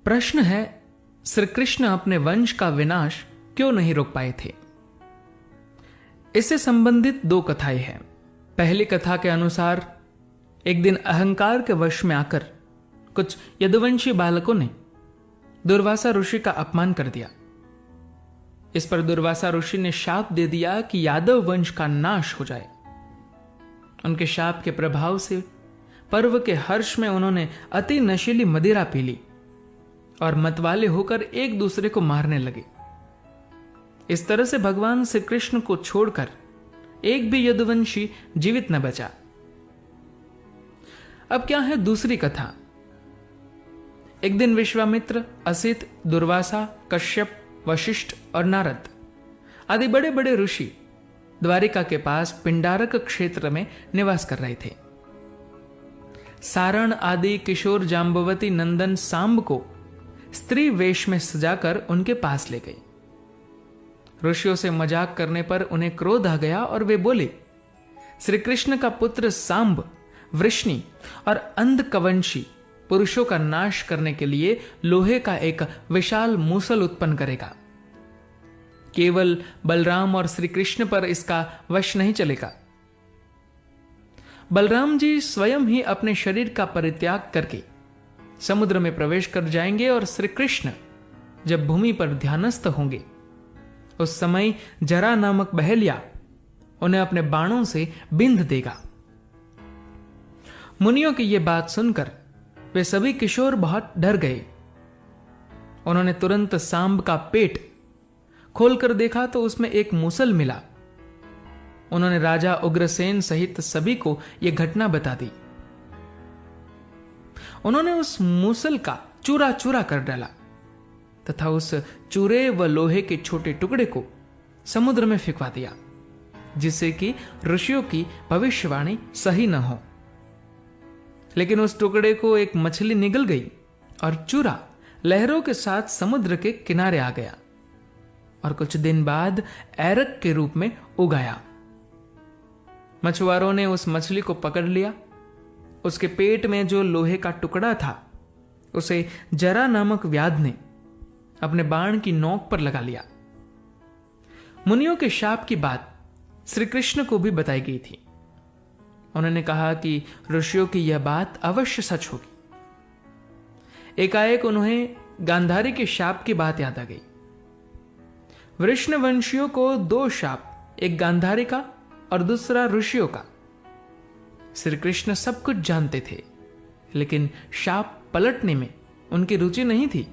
प्रश्न है, श्री कृष्ण अपने वंश का विनाश क्यों नहीं रोक पाए थे? इससे संबंधित दो कथाएं हैं। पहली कथा के अनुसार एक दिन अहंकार के वश में आकर कुछ यदुवंशी बालकों ने दुर्वासा ऋषि का अपमान कर दिया। इस पर दुर्वासा ऋषि ने शाप दे दिया कि यादव वंश का नाश हो जाए। उनके शाप के प्रभाव से पर्व के हर्ष में उन्होंने अति नशीली मदिरा पी ली और मतवाले होकर एक दूसरे को मारने लगे। इस तरह से भगवान श्री कृष्ण को छोड़कर एक भी यदुवंशी जीवित न बचा। अब क्या है दूसरी कथा। एक दिन विश्वामित्र, असित, दुर्वासा, कश्यप, वशिष्ठ और नारद आदि बड़े बड़े ऋषि द्वारिका के पास पिंडारक क्षेत्र में निवास कर रहे थे। सारण आदि किशोर जाम्बवती नंदन सांब को स्त्री वेश में सजाकर उनके पास ले गए। ऋषियों से मजाक करने पर उन्हें क्रोध आ गया और वे बोले, श्री कृष्ण का पुत्र सांब वृष्णि और अंधकवंशी पुरुषों का नाश करने के लिए लोहे का एक विशाल मूसल उत्पन्न करेगा। केवल बलराम और श्री कृष्ण पर इसका वश नहीं चलेगा। बलराम जी स्वयं ही अपने शरीर का परित्याग करके समुद्र में प्रवेश कर जाएंगे और श्री कृष्ण जब भूमि पर ध्यानस्थ होंगे उस समय जरा नामक बहेलिया उन्हें अपने बाणों से बिंध देगा। मुनियों की यह बात सुनकर वे सभी किशोर बहुत डर गए। उन्होंने तुरंत सांब का पेट खोलकर देखा तो उसमें एक मूसल मिला। उन्होंने राजा उग्रसेन सहित सभी को यह घटना बता दी। उन्होंने उस मूसल का चूरा चूरा कर डाला तथा उस चूरे व लोहे के छोटे टुकड़े को समुद्र में फेंकवा दिया, जिससे कि ऋषियों की भविष्यवाणी सही न हो। लेकिन उस टुकड़े को एक मछली निगल गई और चूरा लहरों के साथ समुद्र के किनारे आ गया और कुछ दिन बाद ऐरक के रूप में उगाया। मछुआरों ने उस मछली को पकड़ लिया। उसके पेट में जो लोहे का टुकड़ा था उसे जरा नामक व्याध ने अपने बाण की नोक पर लगा लिया। मुनियों के शाप की बात श्री कृष्ण को भी बताई गई थी। उन्होंने कहा कि ऋषियों की यह बात अवश्य सच होगी। एकाएक उन्हें गांधारी के शाप की बात याद आ गई। वृष्णवंशियों को दो शाप, एक गांधारी का और दूसरा ऋषियों का। श्री कृष्ण सब कुछ जानते थे, लेकिन शाप पलटने में उनकी रुचि नहीं थी।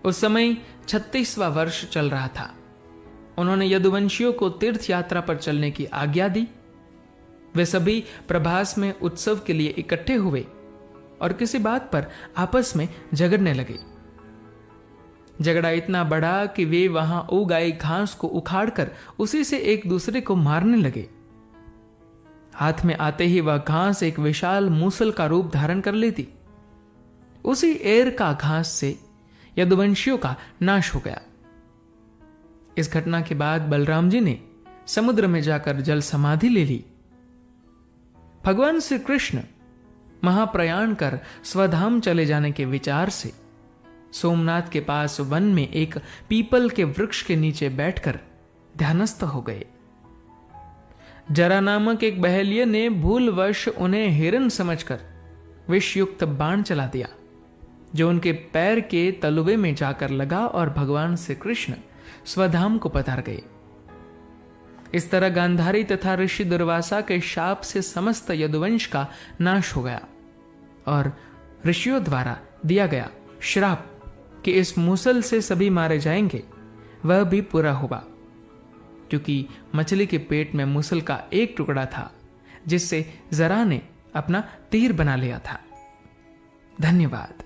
उस समय 36वां वर्ष चल रहा था। उन्होंने यदुवंशियों को तीर्थ यात्रा पर चलने की आज्ञा दी। वे सभी प्रभास में उत्सव के लिए इकट्ठे हुए और किसी बात पर आपस में झगड़ने लगे। झगड़ा इतना बड़ा कि वे वहां उग आई घास को उखाड़कर उसी से एक दूसरे को मारने लगे। हाथ में आते ही वह घास एक विशाल मूसल का रूप धारण कर लेती। उसी एर का घास से यदुवंशियों का नाश हो गया। इस घटना के बाद बलराम जी ने समुद्र में जाकर जल समाधि ले ली। भगवान श्री कृष्ण महाप्रयाण कर स्वधाम चले जाने के विचार से सोमनाथ के पास वन में एक पीपल के वृक्ष के नीचे बैठकर ध्यानस्थ हो गए। जरा नामक एक बहेलिये ने भूलवश उन्हें हिरन समझकर विषयुक्त बाण चला दिया, जो उनके पैर के तलुवे में जाकर लगा और भगवान श्री कृष्ण स्वधाम को पधार गए। इस तरह गांधारी तथा ऋषि दुर्वासा के शाप से समस्त यदुवंश का नाश हो गया और ऋषियों द्वारा दिया गया श्राप कि इस मूसल से सभी मारे जाएंगे वह भी पूरा होगा, क्योंकि मछली के पेट में मूसल का एक टुकड़ा था जिससे जरा ने अपना तीर बना लिया था। धन्यवाद।